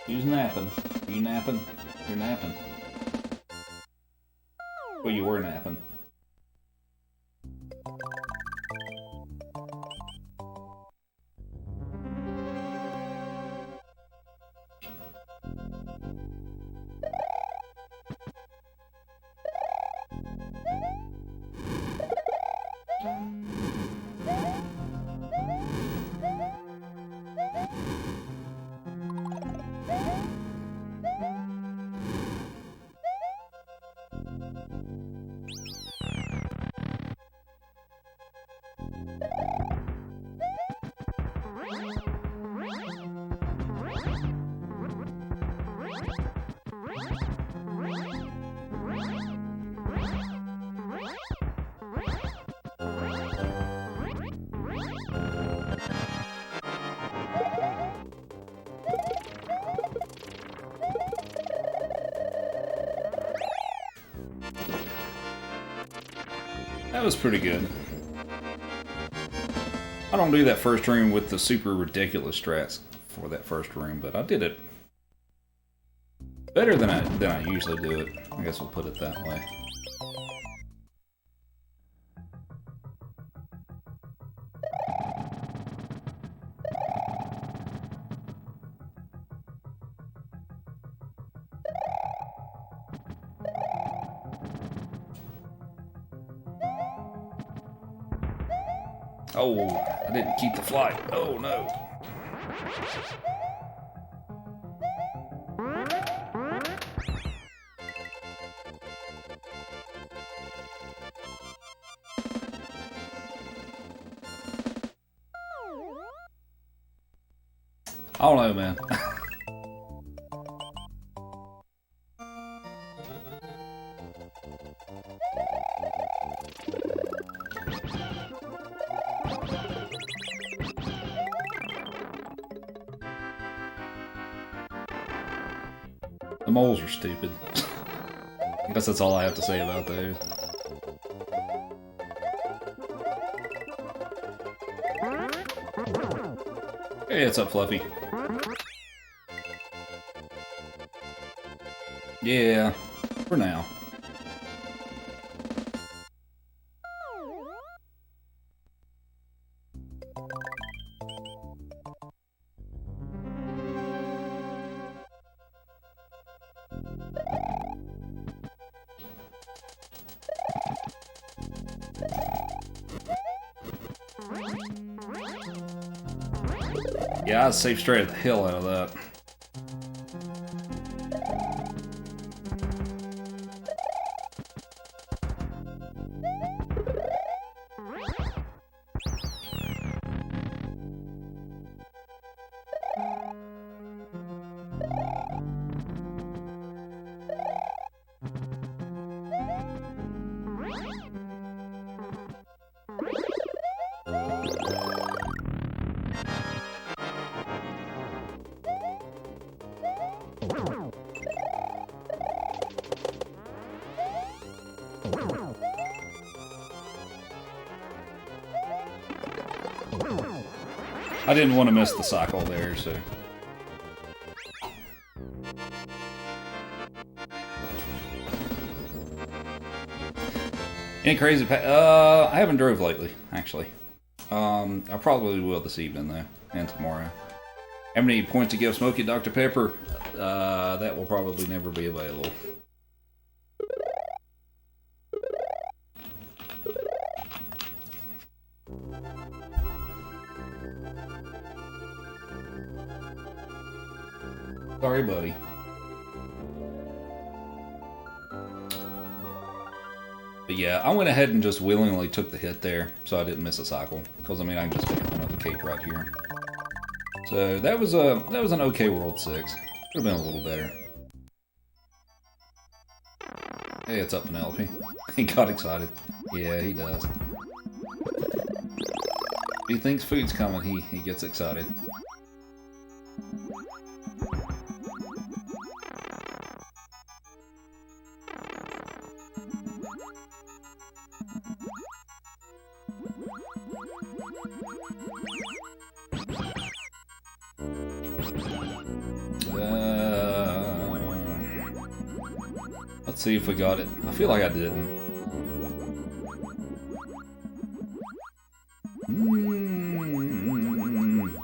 Who's napping? Are you napping? You're napping. Well, you were napping. That was pretty good. I don't do that first room with the super ridiculous strats for that first room, but I did it better than I usually do it. I guess we'll put it that way. Oh, I didn't keep the flight. Oh no. I don't know, man. The moles are stupid. I guess that's all I have to say about those. Hey, what's up, Fluffy? Yeah, for now. Yeah, I saved straight at the hell out of that. I didn't want to miss the cycle there, so... Any crazy I haven't drove lately, actually. I probably will this evening, though, and tomorrow. How many points to give Smokey Dr. Pepper? That will probably never be available. Sorry, buddy. But yeah, I went ahead and just willingly took the hit there, so I didn't miss a cycle. Because I mean, I can just pick up another cape right here. So that was an okay World 6. Could have been a little better. Hey, it's up, Penelope. He got excited. Yeah, he does. If he thinks food's coming, he gets excited. Let's see if we got it. I feel like I didn't.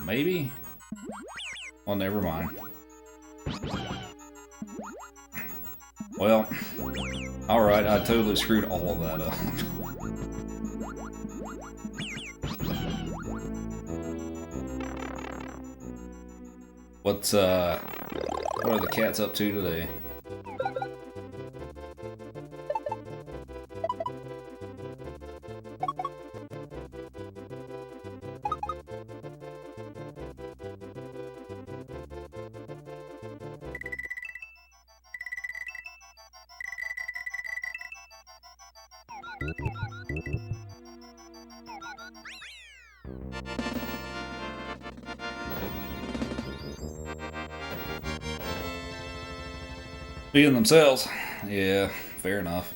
Maybe? Well, never mind. Well, alright, I totally screwed all of that up. What are the cats up to today? Being themselves. Yeah, fair enough.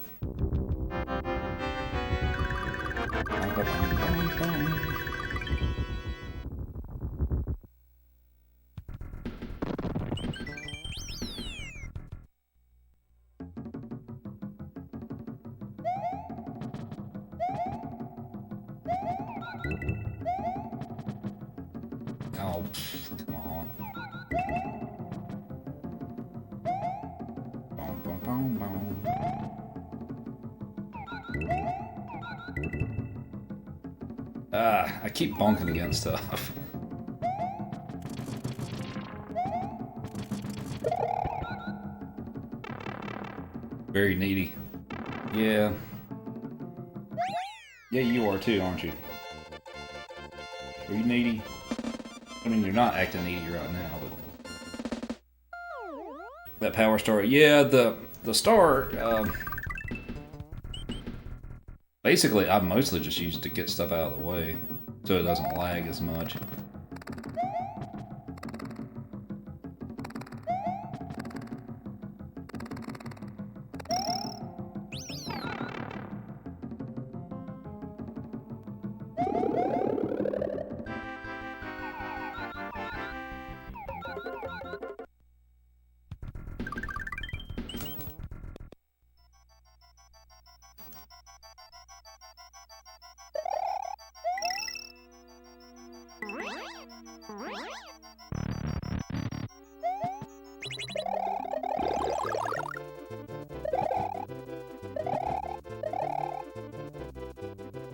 Oh, pff, come on. Boom, boom, boom, boom. Ah, I keep bonking against stuff. Very needy. Yeah. Yeah, you are too, aren't you? Are you needy? I mean, you're not acting needy right now, but... That power star, yeah, the star, basically, I mostly just use it to get stuff out of the way, so it doesn't lag as much.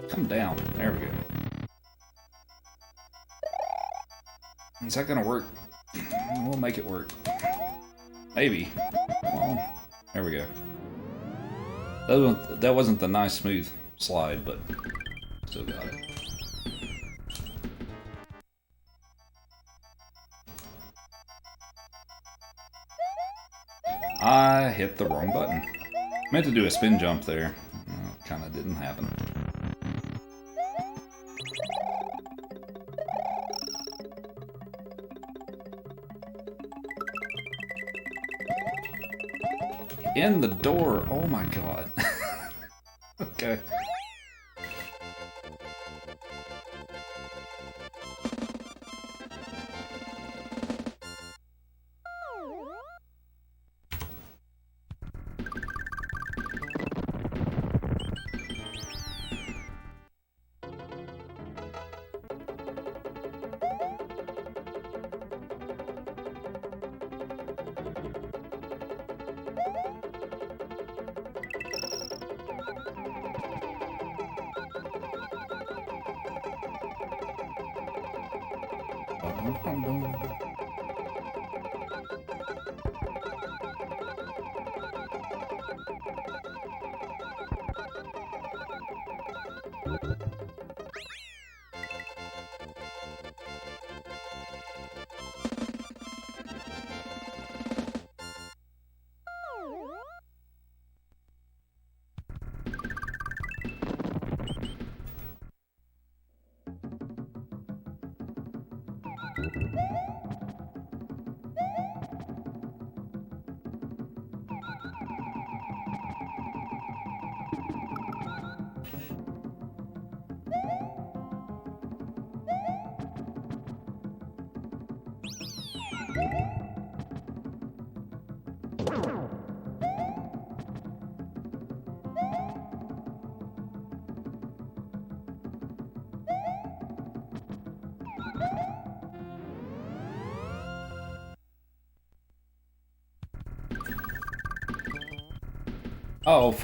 Come down. There we go. Is that gonna work? We'll make it work. Maybe. Well, there we go. That wasn't the nice smooth slide, but still got it. I hit the wrong button. Meant to do a spin jump there. Kinda didn't happen. In the door. Oh my god. Okay.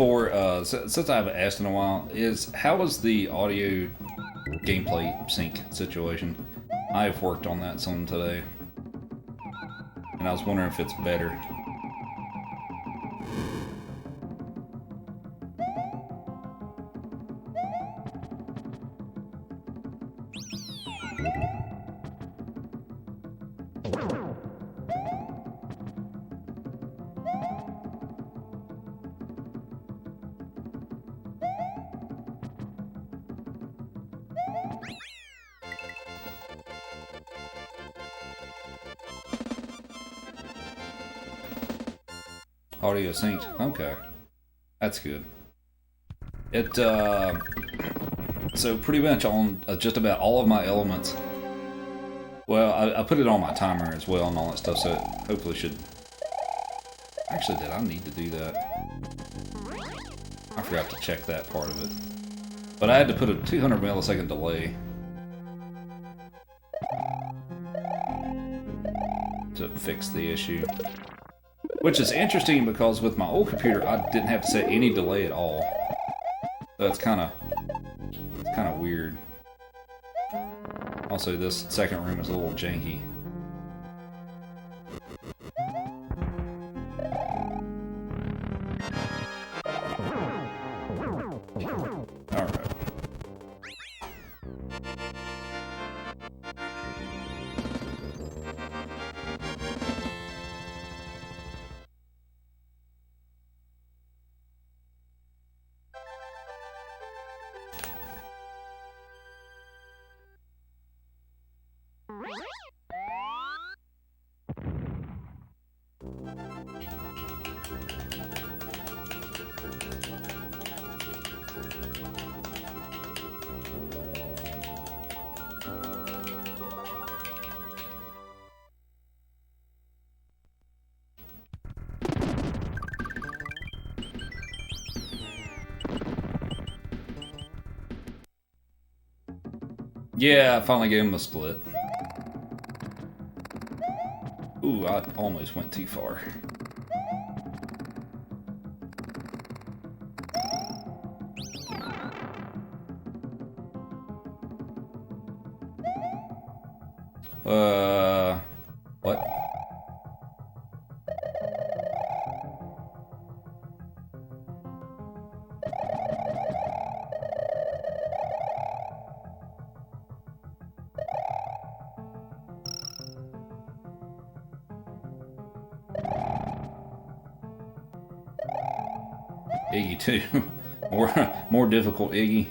Oh, since I haven't asked in a while, how was the audio gameplay sync situation? I've worked on that some today, and I was wondering if it's better. Audio synced. Okay. That's good. So pretty much on just about all of my elements, well, I put it on my timer as well and all that stuff, so it hopefully should... Actually, did I need to do that? I forgot to check that part of it. But I had to put a 200 millisecond delay. to fix the issue. Which is interesting because with my old computer, I didn't have to set any delay at all. So it's kind of weird. Also, this second room is a little janky. Alright. Yeah, I finally gave him a split. Ooh, I almost went too far. What? Iggy too. more difficult Iggy.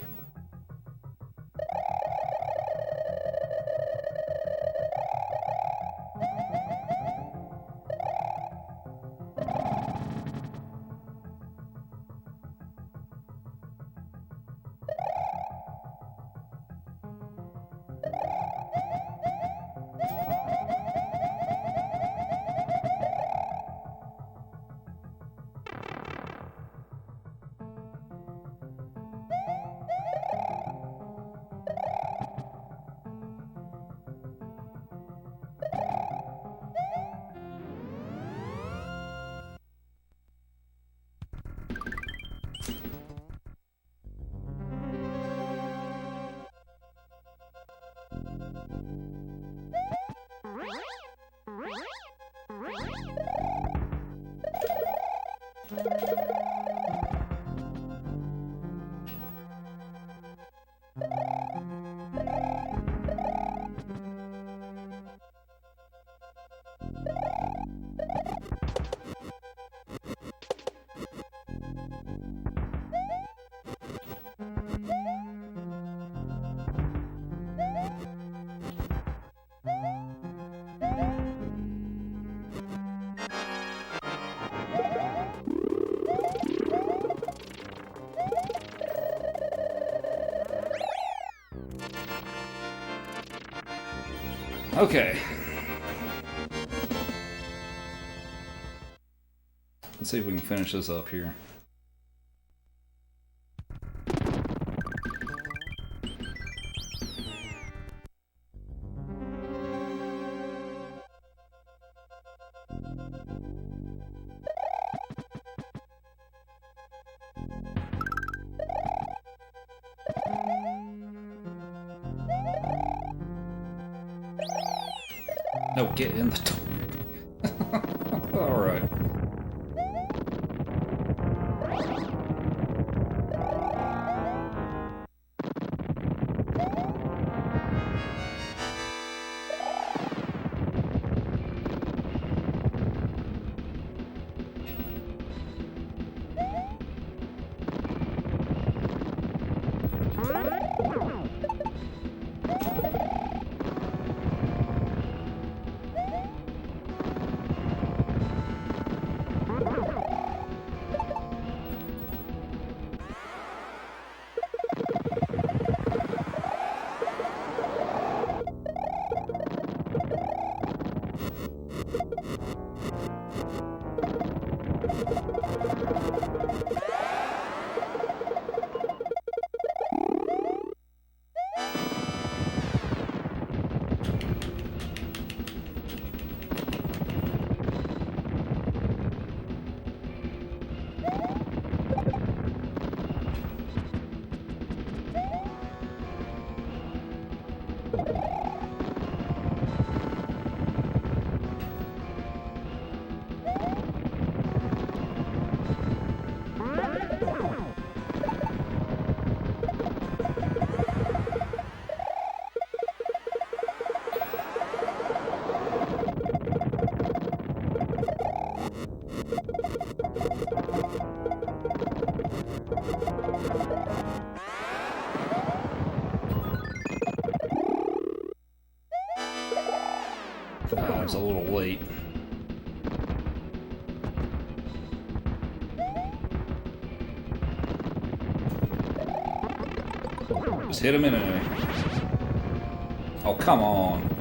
Okay. Let's see if we can finish this up here. No, get in the door. Alright. Just hit him anyway. Oh, come on.